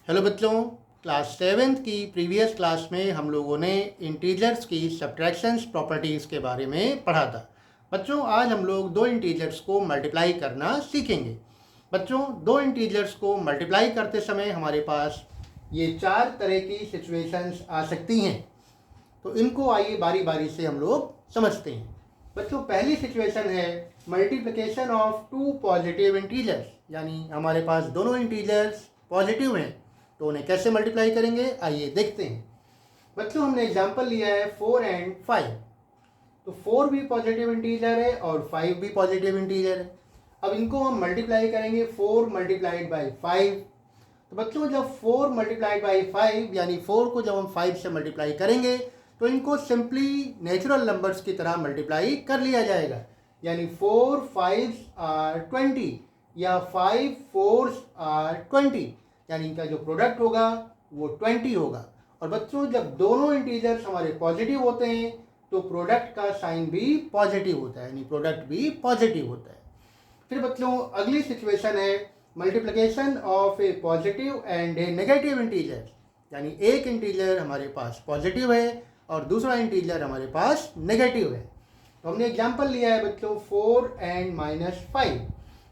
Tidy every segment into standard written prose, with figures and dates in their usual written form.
Hello बच्चों, class seventh की previous class में हम लोगों ने इंटीजर्स की सब्ट्रैक्शंस प्रॉपर्टीज़ के बारे में पढ़ा था। बच्चों, आज हम लोग दो इंटीजर्स को मल्टीप्लाई करना सीखेंगे। बच्चों, दो इंटीजर्स को मल्टीप्लाई करते समय हमारे पास ये चार तरह की सिचुएशंस आ सकती हैं। तो इनको आइए बारी बारी से हम लोग समझते हैं। बच्चों, पहली सिचुएशन है multiplication of two positive integers, यानी हमारे पास दोनों इंटीजर्स पॉजिटिव हैं तो उन्हें कैसे मल्टीप्लाई करेंगे, आइए देखते हैं। बच्चों, हमने एग्जांपल लिया है 4 एंड 5। तो 4 भी पॉजिटिव इंटीजर है और 5 भी पॉजिटिव इंटीजर है। अब इनको हम मल्टीप्लाई करेंगे 4 मल्टीप्लाइड बाई 5। तो बच्चों, जब 4 मल्टीप्लाइड बाई 5 यानी 4 को जब हम 5 से मल्टीप्लाई करेंगे तो इनको सिंपली नेचुरल नंबर्स की तरह मल्टीप्लाई कर लिया जाएगा। यानी 4 5s आर 20 या 5 4s आर 20, यानी इनका जो प्रोडक्ट होगा वो 20 होगा। और बच्चों, जब दोनों इंटीजर्स हमारे पॉजिटिव होते हैं तो प्रोडक्ट का साइन भी पॉजिटिव होता है, यानी प्रोडक्ट भी पॉजिटिव होता है। फिर बच्चों, अगली सिचुएशन है multiplication of A positive and A negative integer, यानी एक इंटीजर हमारे पास पॉजिटिव है और दूसरा इंटीजर हमारे पास नेगेटिव है। तो हमने एग्जांपल लिया है बच्चों 4 एंड -5।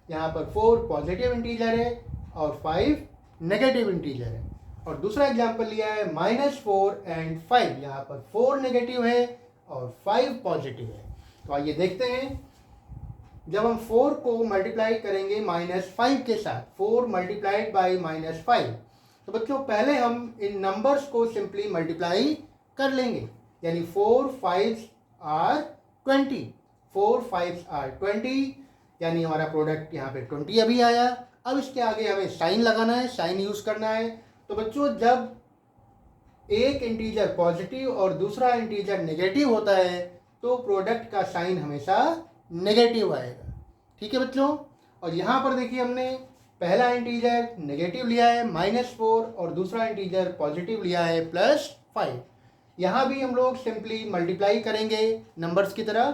यहाँ पर 4 पॉजिटिव इंटीजर है और 5 नेगेटिव इंटीजर है। और दूसरा एग्जांपल लिया है -4 एंड 5। यहाँ पर 4 नेगेटिव है और 5 पॉजिटिव है। तो आइए देखते हैं, जब हम 4 को मल्टीप्लाई करेंगे -5 के साथ, 4 मल्टीप्लाइड बाई -5, तो बच्चों पहले हम इन नंबर्स को सिंपली मल्टीप्लाई कर लेंगे। यानी 4 5s आर 20, 4 5s आर 20, यानी हमारा प्रोडक्ट यहाँ पे 20 अभी आया। अब इसके आगे हमें साइन लगाना है, साइन यूज करना है। तो बच्चों, जब एक इंटीजर पॉजिटिव और दूसरा इंटीजर नेगेटिव होता है तो प्रोडक्ट का साइन हमेशा नेगेटिव आएगा। ठीक है बच्चों। और यहाँ पर देखिए, हमने पहला इंटीजर नेगेटिव लिया है -4 और दूसरा इंटीजर पॉजिटिव लिया है +5। यहाँ भी हम लोग सिंपली मल्टीप्लाई करेंगे नंबर्स की तरह।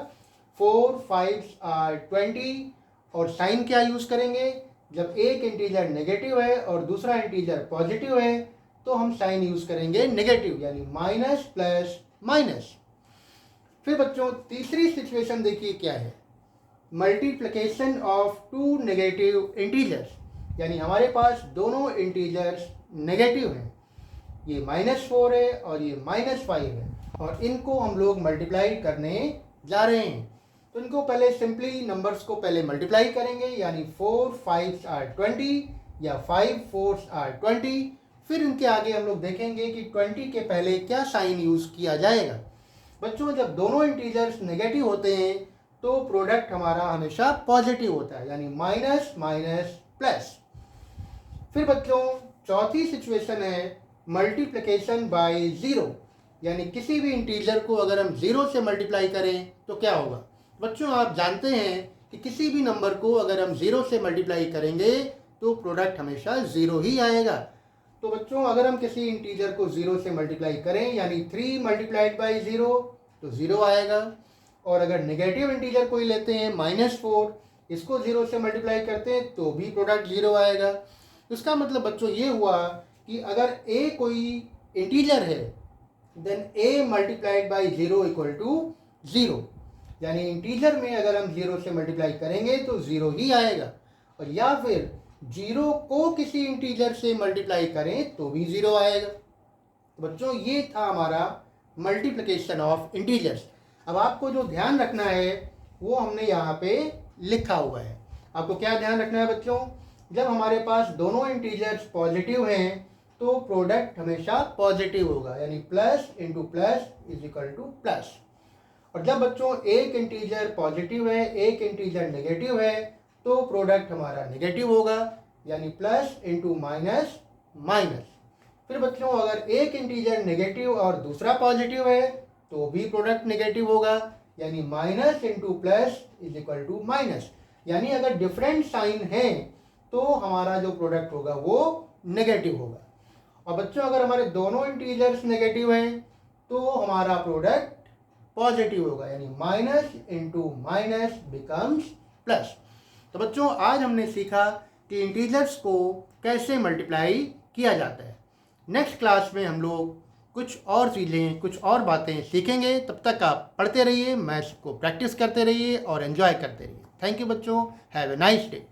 4 5s आर 20 और साइन क्या यूज करेंगे, जब एक इंटीजर नेगेटिव है और दूसरा इंटीजर पॉजिटिव है तो हम साइन यूज करेंगे नेगेटिव, यानी माइनस प्लस माइनस। फिर बच्चों, तीसरी सिचुएशन देखिए क्या है, multiplication of two negative integers, यानी हमारे पास दोनों इंटीजर्स नेगेटिव हैं। ये -4 है और ये -5 है और इनको हम लोग मल्टीप्लाई करने जा रहे हैं। तो इनको पहले सिंपली नंबर्स को पहले मल्टीप्लाई करेंगे, यानी 4 5s आर 20 या 5 4s आर 20। फिर इनके आगे हम लोग देखेंगे कि 20 के पहले क्या साइन यूज किया जाएगा। बच्चों, जब दोनों इंटीजर्स नेगेटिव होते हैं तो प्रोडक्ट हमारा हमेशा पॉजिटिव होता है, यानी माइनस माइनस प्लस। फिर बच्चों, चौथी सिचुएशन है मल्टीप्लिकेशन बाय 0, यानी किसी भी इंटीजर को अगर हम 0 से मल्टीप्लाई करें तो क्या होगा। बच्चों, आप जानते हैं कि किसी भी नंबर को अगर हम 0 से मल्टीप्लाई करेंगे तो प्रोडक्ट हमेशा 0 ही आएगा। तो बच्चों, अगर हम किसी इंटीजर को 0 से मल्टीप्लाई करें, यानी 3 मल्टीप्लाइड बाई 0 तो 0 आएगा। और अगर नेगेटिव इंटीजर कोई लेते हैं -4, इसको 0 से मल्टीप्लाई करते हैं तो भी प्रोडक्ट 0 आएगा। इसका मतलब बच्चों ये हुआ कि अगर a कोई इंटीजर है then a multiplied by 0 equal to 0, यानी इंटीजर में अगर हम 0 से मल्टीप्लाई करेंगे तो 0 ही आएगा। और या फिर 0 को किसी इंटीजर से मल्टीप्लाई करें तो भी 0 आएगा। बच्चों, ये था हमारा मल्टीप्लिकेशन ऑफ इंटीजर्स। अब आपको जो ध्यान रखना है वो हमने यहाँ पे लिखा हुआ है। आपको क्या ध्यान रखना है बच्चों, जब हमारे पास दोनों इंटीजर्स पॉजिटिव हैं तो प्रोडक्ट हमेशा पॉजिटिव होगा, यानी plus into plus is equal two plus. और जब बच्चों एक इंटीजर पॉजिटिव है एक इंटीजर नेगेटिव है तो प्रोडक्ट हमारा नेगेटिव होगा, यानी प्लस इंटू माइनस माइनस। फिर बच्चों, अगर एक इंटीजर नेगेटिव और दूसरा पॉजिटिव है तो भी प्रोडक्ट नेगेटिव होगा, यानी minus into plus is equal to minus. यानी अगर डिफरेंट साइन है तो हमारा जो प्रोडक्ट होगा वो नेगेटिव होगा। और बच्चों, अगर हमारे दोनों इंटीजर्स नेगेटिव हैं तो हमारा प्रोडक्ट पॉजिटिव होगा, यानी minus into minus becomes plus. तो बच्चों, आज हमने सीखा कि इंटीजर्स को कैसे मल्टीप्लाई किया जाता है। नेक्स्ट क्लास में हम लोग कुछ और चीज़ें, कुछ और बातें सीखेंगे। तब तक आप पढ़ते रहिए, मैथ्स को प्रैक्टिस करते रहिए और एंजॉय करते रहिए। थैंक यू बच्चों, हैव ए नाइस डे।